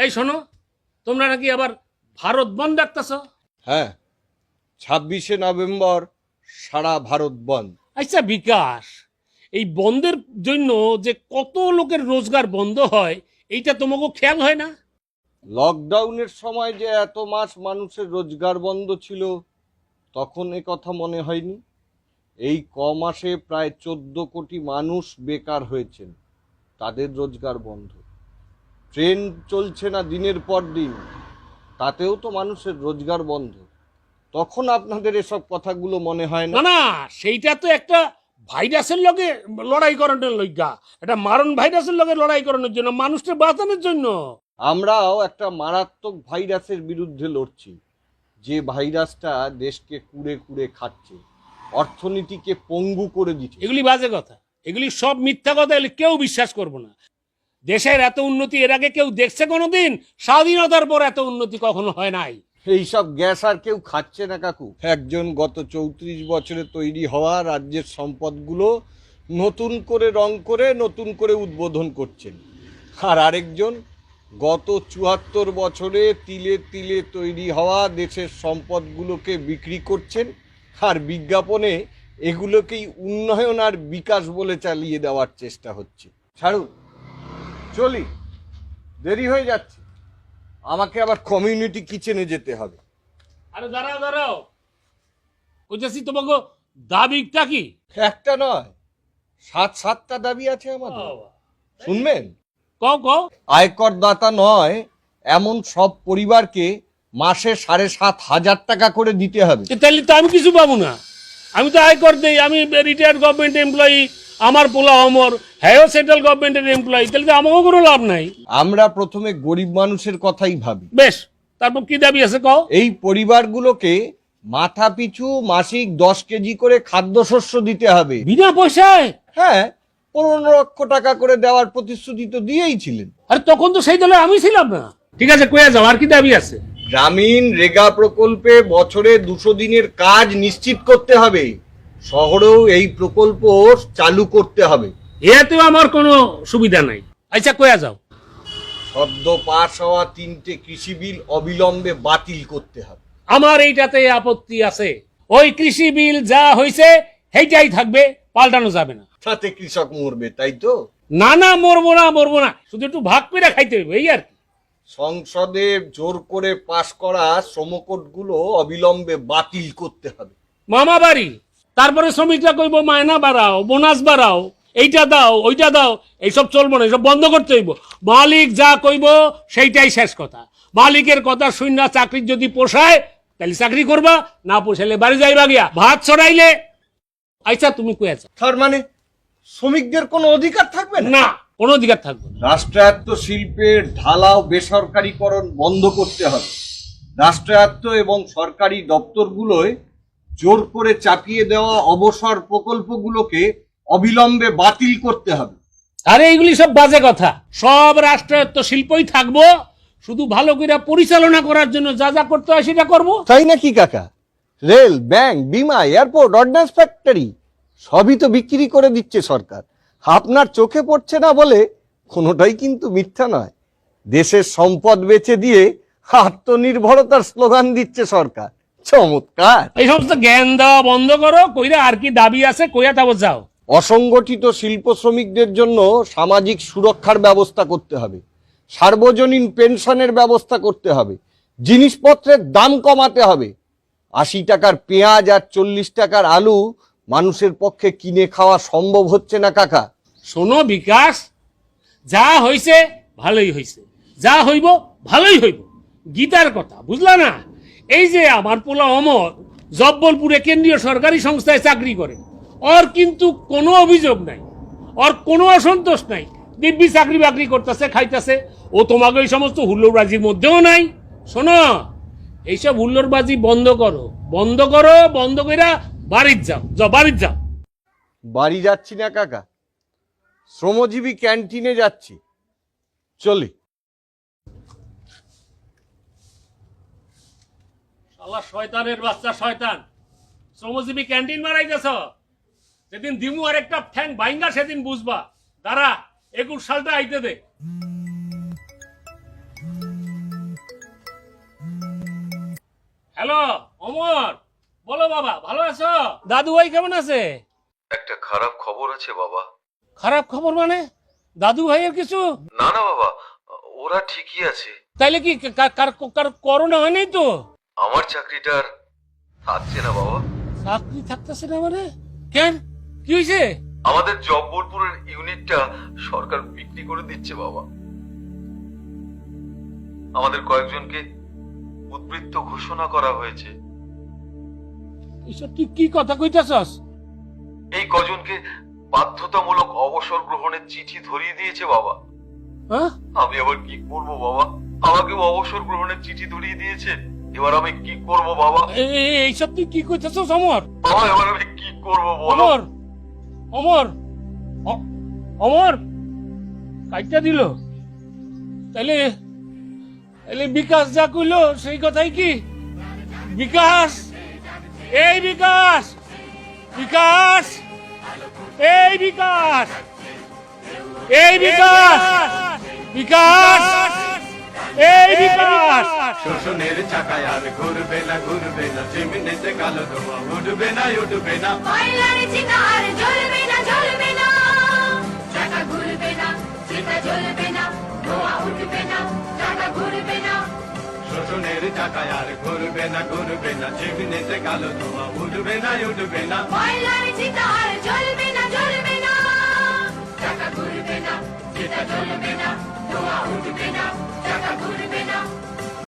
এই শোনো, তোমরা নাকি আবার ভারত বন্ধ ডাকতেছ? হ্যাঁ, 26শে নভেম্বর সারা ভারত বন্ধ। আচ্ছা বিকাশ, এই বন্ধের জন্য যে কত লোকের রোজগার বন্ধ হয় এইটা তোমাকে খেয়াল হয় না? লকডাউনের সময় যে এত মাস মানুষের রোজগার বন্ধ ছিল, তখন এ কথা মনে হয়নি? এই মাসে প্রায় 14 কোটি মানুষ বেকার হয়েছেন, তাদের রোজগার বন্ধ। ট্রেন চলছে না দিনের পর দিন, তাতেও তো মানুষের রোজগার বন্ধ। তখন আপনাদের এসব কথাগুলো মনে হয় না? না না, সেইটা তো একটা ভাইরাসের লগে লড়াই করানোর লইগা, একটা মারণ ভাইরাসের লগে লড়াই করানোর জন্য, মানুষকে বাঁচানোর জন্য। আমরাও একটা মারাত্মক ভাইরাসের বিরুদ্ধে লড়ছি, যে ভাইরাসটা দেশকে কুড়ে কুড়ে খাচ্ছে, অর্থনীতিকে পঙ্গু করে দিচ্ছে। এগুলি বাজে কথা, এগুলি সব মিথ্যা কথা, এগুলি কেউ বিশ্বাস করবো না। দেশের এত উন্নতি এর আগে কেউ দেখছে কোনোদিন? স্বাধীনতার পর এত উন্নতি কখনো হয় নাই। এইসব গ্যাস আর কেউ খাচ্ছে না কাকু। একজন গত 34 বছরে তৈরি হওয়া রাজ্যের সম্পদগুলো নতুন করে রং করে নতুন করে উদ্বোধন করছেন, আর আরেকজন গত 74 বছরে তিলে তিলে তৈরি হওয়া দেশের সম্পদগুলোকে বিক্রি করছেন, আর বিজ্ঞাপনে এগুলোকেই উন্নয়ন আর বিকাশ বলে চালিয়ে দেওয়ার চেষ্টা হচ্ছে। ছাড়ুন, চলি, দেরি হয়ে যাচ্ছে, আমাকে আবার কমিউনিটি কিচেনে যেতে হবে। আরে দাঁড়াও দাঁড়াও, বলছি তোমাকে দাবিটা কি? একটা নয়, 7টা দাবি আছে আমাদের, শুনবেন? কও কও। আয়কর দাতা নয় এমন সব পরিবারকে মাসে 7,500 টাকা করে দিতে হবে। তাহলে তো আমি কিছু পাবো না, আমি তো আয়কর দেই, আমি রিটায়ার্ড গভর্নমেন্ট এমপ্লয়ি, আমার পোলা অমর, হ্যাঁ সেন্ট্রাল গভর্নমেন্টের এমপ্লয়ি, তাহলে তো আমাকেও কোনো লাভ নাই। আমরা প্রথমে গরিব মানুষের কথাই ভাবি। বেশ, তারপর কি দাবি আছে কও। এই পরিবারগুলোকে মাথা পিছু মাসিক 10 কেজি করে খাদ্যশস্য দিতে হবে, বিনা পয়সায়। হ্যাঁ, 15 লক্ষ টাকা করে দেওয়ার প্রতিশ্রুতি তো দিয়েইছিলেন। আর তখন তো সেই দলে আমি ছিলাম না। ঠিক আছে, কয়ে যাও, আর কি দাবি আছে? গ্রামীণ রেগা প্রকল্পে বছরে 200 দিনের কাজ নিশ্চিত করতে হবে, শহরেও এই প্রকল্প চালু করতে হবে। এতেও আমার কোনো সুবিধা নাই। আচ্ছা কয়ে যাও। সদ্য পাশ হওয়া 3টে কৃষি বিল অবিলম্বে বাতিল করতে হবে। আমার এইটাতে আপত্তি আছে, ওই কৃষি বিল যা হয়েছে সেইটাই থাকবে, পাল্টানো যাবে না। তাতে কৃষক মরবে, তাই তো? না না, মরবো না, শুধু একটু ভাগ করে খাইতে হইবে, এই আর কি। সংসদে জোর করে পাশ করা শ্রমকোটগুলো অবিলম্বে বাতিল করতে হবে। মামা বাড়ি, তারপরে শ্রমিকরা কইব মায়না বাড়াও, বোনাস বাড়াও, এইটা দাও ওইটা দাও, এইসব চলবো না, এইসব বন্ধ করতে হইব। মালিক যা কইব সেইটাই শেষ কথা। মালিকের কথা শুন না, চাকরির যদি পোষায় তাহলে চাকরি করবা, না পোষাইলে বাড়ি যাইবা গিয়া ভাত ছড়াইলে। আচ্ছা তুমি কয়ে যাও। তার মানে শ্রমিকদের কোনো অধিকার থাকবে না? না, কোনো অধিকার থাকবে না। রাষ্ট্রায়ত্ত শিল্পের ঢালাও বেসরকারীকরণ বন্ধ করতে হবে। রাষ্ট্রায়ত্ত এবং সরকারি দপ্তরগুলোয় জোর করে চাপিয়ে দেওয়া অবসর প্রকল্পগুলোকে অবিলম্বে বাতিল করতে হবে। আরে এইগুলি সব বাজে কথা। সব রাষ্ট্রায়ত্ত শিল্পই থাকবো, শুধু ভালো করে পরিচালনা করার জন্য যা যা করতে হয় সেটা করবো। তাই নাকি কাকা? রেল, ব্যাংক, বিমা, এয়ারপোর্ট, অর্ডিন্যান্স ফ্যাক্টরি সবই তো বিক্রি করে দিচ্ছে সরকার। আপনার চোখে পড়ছে না বলে কোনোটাই কিন্তু মিথ্যা নয়। দেশের সম্পদ বেচে দিয়ে আত্মনির্ভরতার স্লোগান দিচ্ছে সরকার। চমৎকার। এই সমস্ত জ্ঞান দেওয়া বন্ধ করো, কইরা আর কি দাবি আছে কইয়া তাও যাও। অসংগঠিত শিল্প শ্রমিকদের জন্য সামাজিক সুরক্ষার ব্যবস্থা করতে হবে, সার্বজনীন পেনশনের ব্যবস্থা করতে হবে, জিনিসপত্রের দাম কমাতে হবে। 80 টাকার পেঁয়াজ আর 40 টাকার আলু মানুষের পক্ষে কিনে খাওয়া সম্ভব হচ্ছে না কাকা। শোনো বিকাশ, যা হইছে ভালোই হইছে, যা হইব ভালোই হইব, গীতার কথা বুঝলা না? এই যে আমার পোলা অমর জব্বলপুরে কেন্দ্রীয় সরকারি সংস্থায় চাকরি করে, ওর কিন্তু কোনো অভিযোগ নাই, ওর কোনো অসন্তোষ নাই, দিব্যি চাকরি বাকরি করতেছে, খাইতেছে। ও তোমাকে এই সমস্ত হুল্লোড়বাজির মধ্যেও নাই। শোনো, এইসব হুল্লোড়বাজি বন্ধ করো, বন্ধ করো, বন্ধ কইরা বাড়ির যাও, যাও বাড়ির যাও। বাড়ি যাচ্ছি না কাকা, শ্রমজীবী ক্যান্টিনে যাচ্ছি, চলি। শালা শয়তানের বাচ্চা শয়তান, শ্রমজীবী ক্যান্টিন বানাইতেছ, যেদিন দিমু আর একটা ঠ্যাং বাইঙ্গা সেদিন বুঝবা। দাঁড়া, 21 সালটা আইতে দে। হ্যালো অমর, বলো বাবা, ভালো আছো? দাদু ভাই কেমন আছে? একটা খারাপ খবর আছে বাবা। খারাপ খবর মানে? দাদু ভাইয়ের কিছু? না না বাবা, ওরা ঠিকই আছে। তাইলে কি কার করোনা হয় নাই তো? আমার চাকরিটা আর থাকছে না বাবা। চাকরি থাকতেছে না মানে? কেন, কি হয়েছে? আমাদের জব্বলপুরের ইউনিটটা সরকার বিক্রি করে দিচ্ছে বাবা। আমাদের কয়েকজনকে উদ্বৃত্ত ঘোষণা করা হয়েছে। এসব তুই কি কথা কইতাছস? এই কজনকে বাধ্যতামূলক অবসর গ্রহণের চিঠি ধরিয়ে দিয়েছে বাবা। হ্যাঁ, আমি আবার কি করব বাবা? আমাকেও অবসর গ্রহণের চিঠি ধরিয়ে দিয়েছে। এবার আমি কি করব বাবা? এইসব তুই কি কইতাছস অমর? বাবা এবার আমি কি করব বলো? অমর, অমর, অমর কাইটা দিল। তাইলে তাইলে বিকাশ যা কইলো সেই কথাই কি? বিকাশ, এই বিকাশ, বিকাশ, এই বিকাশ, এই বিকাশ, বিকাশ, এই বিকাশ। শোষণের চাকায় আর ঘুরবে না ঘুরবে না, চিমনিতে কালো ধোঁয়া উঠবে না উঠবে না। কয়লার চিতা আর জ্বলবে না জ্বলবে না, চাকা ঘুরবে না, চিতা জ্বলবে না, ধোঁয়া উঠবে না, চাকা ঘুরবে না। শোষণের চাকায় আর ঘুরবে না ঘুরবে না, চিমনিতে কালো ধোঁয়া উঠবে না উঠবে না। কয়লার চিতা আর জ্বলবে না জ্বলবে না, চাকা ঘুরবে না, চিতা জ্বলবে না, ধোঁয়া উঠবে না, চাকা ঘুরবে